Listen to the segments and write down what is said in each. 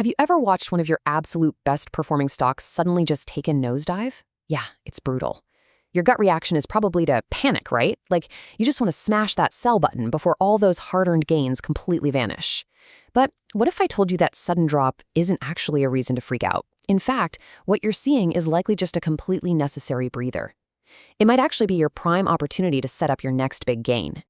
Have you ever watched one of your absolute best performing stocks suddenly just take a nosedive? Yeah, it's brutal. Your gut reaction is probably to panic, right? Like, you just want to smash that sell button before all those hard-earned gains completely vanish. But what if I told you that sudden drop isn't actually a reason to freak out? In fact, what you're seeing is likely just a completely necessary breather. It might actually be your prime opportunity to set up your next big gain.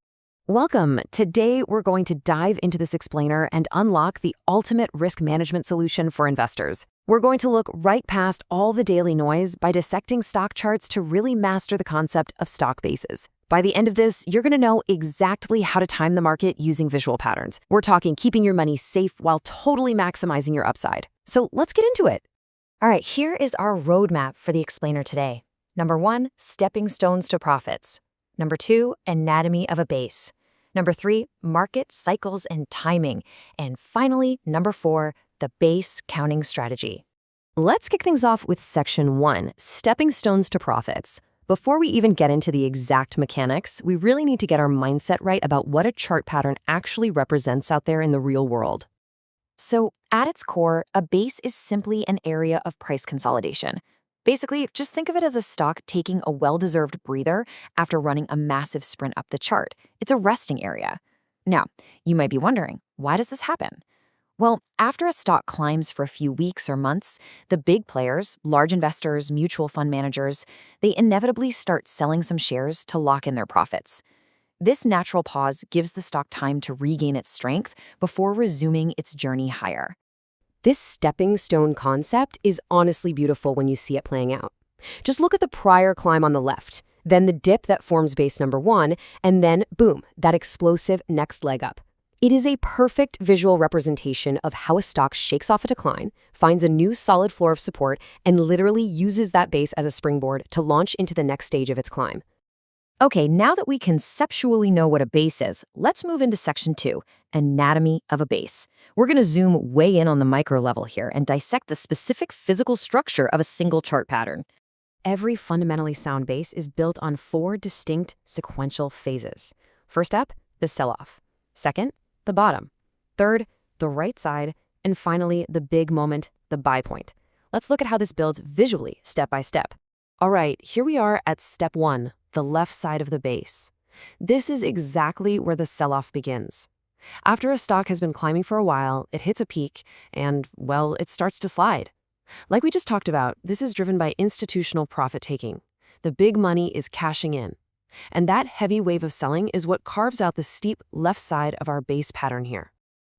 Welcome. Today, we're going to dive into this explainer and unlock the ultimate risk management solution for investors. We're going to look right past all the daily noise by dissecting stock charts to really master the concept of stock bases. By the end of this, you're going to know exactly how to time the market using visual patterns. We're talking keeping your money safe while totally maximizing your upside. So let's get into it. All right, here is our roadmap for the explainer today. Number 1, stepping stones to profits. Number 2, anatomy of a base. Number 3, market cycles and timing. And finally, number 4, the base counting strategy. Let's kick things off with section 1, stepping stones to profits. Before we even get into the exact mechanics, we really need to get our mindset right about what a chart pattern actually represents out there in the real world. So, at its core, a base is simply an area of price consolidation. Basically, just think of it as a stock taking a well-deserved breather after running a massive sprint up the chart. It's a resting area. Now, you might be wondering, why does this happen? Well, after a stock climbs for a few weeks or months, the big players, large investors, mutual fund managers, they inevitably start selling some shares to lock in their profits. This natural pause gives the stock time to regain its strength before resuming its journey higher. This stepping stone concept is honestly beautiful when you see it playing out. Just look at the prior climb on the left, then the dip that forms base number 1, and then, boom, that explosive next leg up. It is a perfect visual representation of how a stock shakes off a decline, finds a new solid floor of support, and literally uses that base as a springboard to launch into the next stage of its climb. Okay, now that we conceptually know what a base is, let's move into section 2, anatomy of a base. We're going to zoom way in on the micro level here and dissect the specific physical structure of a single chart pattern. Every fundamentally sound base is built on 4 distinct sequential phases. First up, the sell-off. Second, the bottom. Third, the right side. And finally, the big moment, the buy point. Let's look at how this builds visually, step by step. All right, here we are at step 1. The left side of the base. This is exactly where the sell-off begins. After a stock has been climbing for a while, it hits a peak and, well, it starts to slide. Like we just talked about, this is driven by institutional profit-taking. The big money is cashing in. And that heavy wave of selling is what carves out the steep left side of our base pattern here.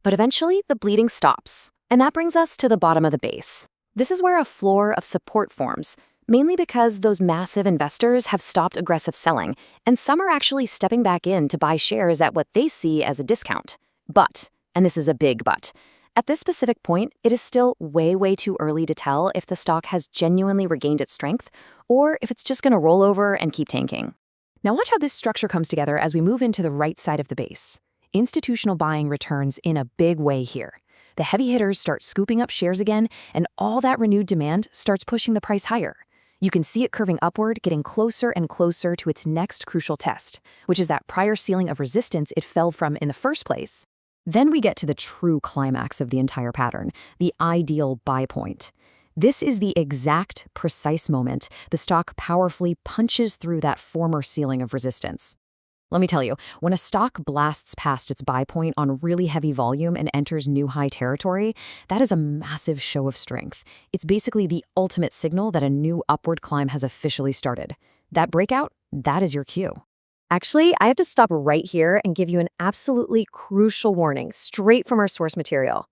But eventually, the bleeding stops. And that brings us to the bottom of the base. This is where a floor of support forms, mainly because those massive investors have stopped aggressive selling, and some are actually stepping back in to buy shares at what they see as a discount. But, and this is a big but, at this specific point, it is still way too early to tell if the stock has genuinely regained its strength, or if it's just going to roll over and keep tanking. Now watch how this structure comes together as we move into the right side of the base. Institutional buying returns in a big way here. The heavy hitters start scooping up shares again, and all that renewed demand starts pushing the price higher. You can see it curving upward, getting closer and closer to its next crucial test, which is that prior ceiling of resistance it fell from in the first place. Then we get to the true climax of the entire pattern, the ideal buy point. This is the exact, precise moment the stock powerfully punches through that former ceiling of resistance. Let me tell you, when a stock blasts past its buy point on really heavy volume and enters new high territory, that is a massive show of strength. It's basically the ultimate signal that a new upward climb has officially started. That breakout, that is your cue. Actually, I have to stop right here and give you an absolutely crucial warning straight from our source material.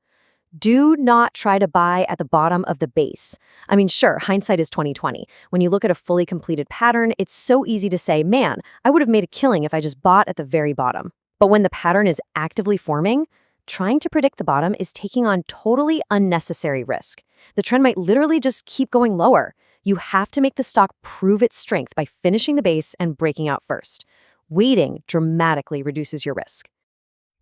Do not try to buy at the bottom of the base. I mean, sure, hindsight is 20/20. When you look at a fully completed pattern, it's so easy to say, man, I would have made a killing if I just bought at the very bottom. But when the pattern is actively forming, trying to predict the bottom is taking on totally unnecessary risk. The trend might literally just keep going lower. You have to make the stock prove its strength by finishing the base and breaking out first. Waiting dramatically reduces your risk.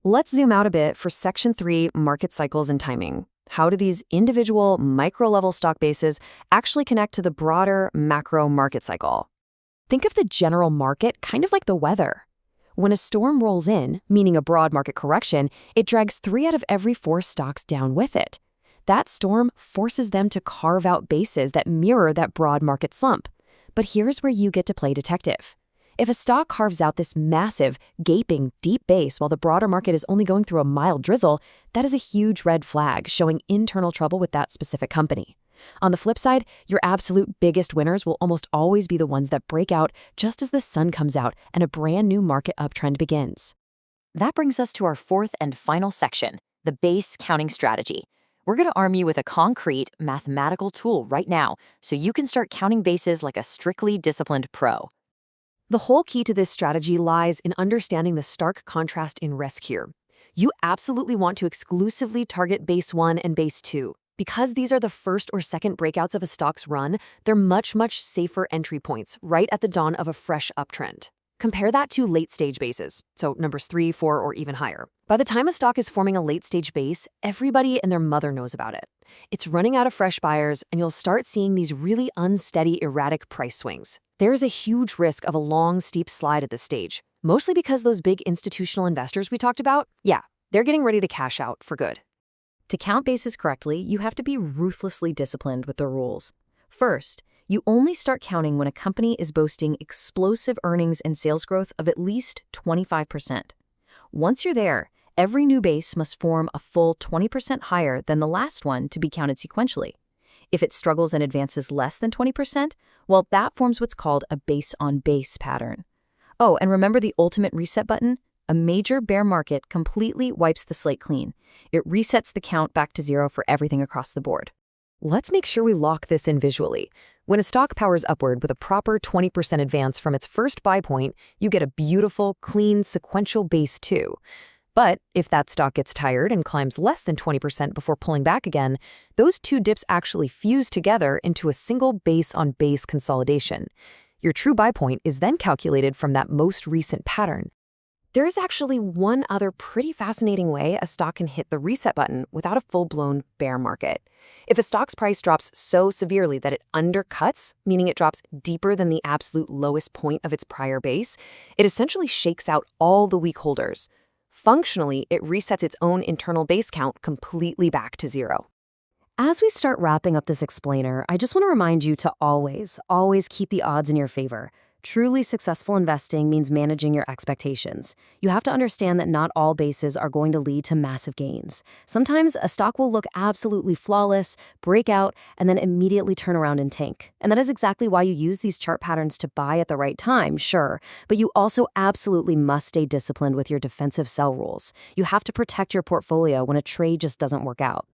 Let's zoom out a bit for section 3, market cycles and timing. How do these individual micro-level stock bases actually connect to the broader macro market cycle? Think of the general market kind of like the weather. When a storm rolls in, meaning a broad market correction, it drags 3 out of every 4 stocks down with it. That storm forces them to carve out bases that mirror that broad market slump. But here's where you get to play detective. If a stock carves out this massive, gaping, deep base while the broader market is only going through a mild drizzle, that is a huge red flag showing internal trouble with that specific company. On the flip side, your absolute biggest winners will almost always be the ones that break out just as the sun comes out and a brand new market uptrend begins. That brings us to our fourth and final section, the base counting strategy. We're going to arm you with a concrete, mathematical tool right now so you can start counting bases like a strictly disciplined pro. The whole key to this strategy lies in understanding the stark contrast in risk here. You absolutely want to exclusively target base 1 and base 2. Because these are the first or second breakouts of a stock's run, they're much safer entry points right at the dawn of a fresh uptrend. Compare that to late-stage bases, so numbers 3, 4, or even higher. By the time a stock is forming a late-stage base, everybody and their mother knows about it. It's running out of fresh buyers, and you'll start seeing these really unsteady, erratic price swings. There is a huge risk of a long, steep slide at this stage, mostly because those big institutional investors we talked about, they're getting ready to cash out for good. To count bases correctly, you have to be ruthlessly disciplined with the rules. First, you only start counting when a company is boasting explosive earnings and sales growth of at least 25%. Once you're there, every new base must form a full 20% higher than the last one to be counted sequentially. If it struggles and advances less than 20%, well, that forms what's called a base-on-base pattern. Oh, and remember the ultimate reset button? A major bear market completely wipes the slate clean. It resets the count back to 0 for everything across the board. Let's make sure we lock this in visually. When a stock powers upward with a proper 20% advance from its first buy point, you get a beautiful, clean, sequential base 2. But if that stock gets tired and climbs less than 20% before pulling back again, those two dips actually fuse together into a single base-on-base consolidation. Your true buy point is then calculated from that most recent pattern. There is actually one other pretty fascinating way a stock can hit the reset button without a full-blown bear market. If a stock's price drops so severely that it undercuts, meaning it drops deeper than the absolute lowest point of its prior base, it essentially shakes out all the weak holders. Functionally, it resets its own internal base count completely back to 0. As we start wrapping up this explainer, I just want to remind you to always keep the odds in your favor. Truly successful investing means managing your expectations. You have to understand that not all bases are going to lead to massive gains. Sometimes a stock will look absolutely flawless, break out, and then immediately turn around and tank. And that is exactly why you use these chart patterns to buy at the right time, sure, but you also absolutely must stay disciplined with your defensive sell rules. You have to protect your portfolio when a trade just doesn't work out.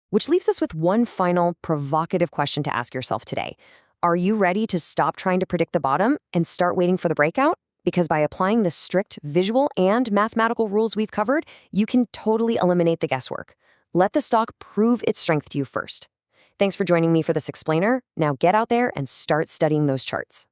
Which leaves us with one final provocative question to ask yourself today. Are you ready to stop trying to predict the bottom and start waiting for the breakout? Because by applying the strict visual and mathematical rules we've covered, you can totally eliminate the guesswork. Let the stock prove its strength to you first. Thanks for joining me for this explainer. Now get out there and start studying those charts.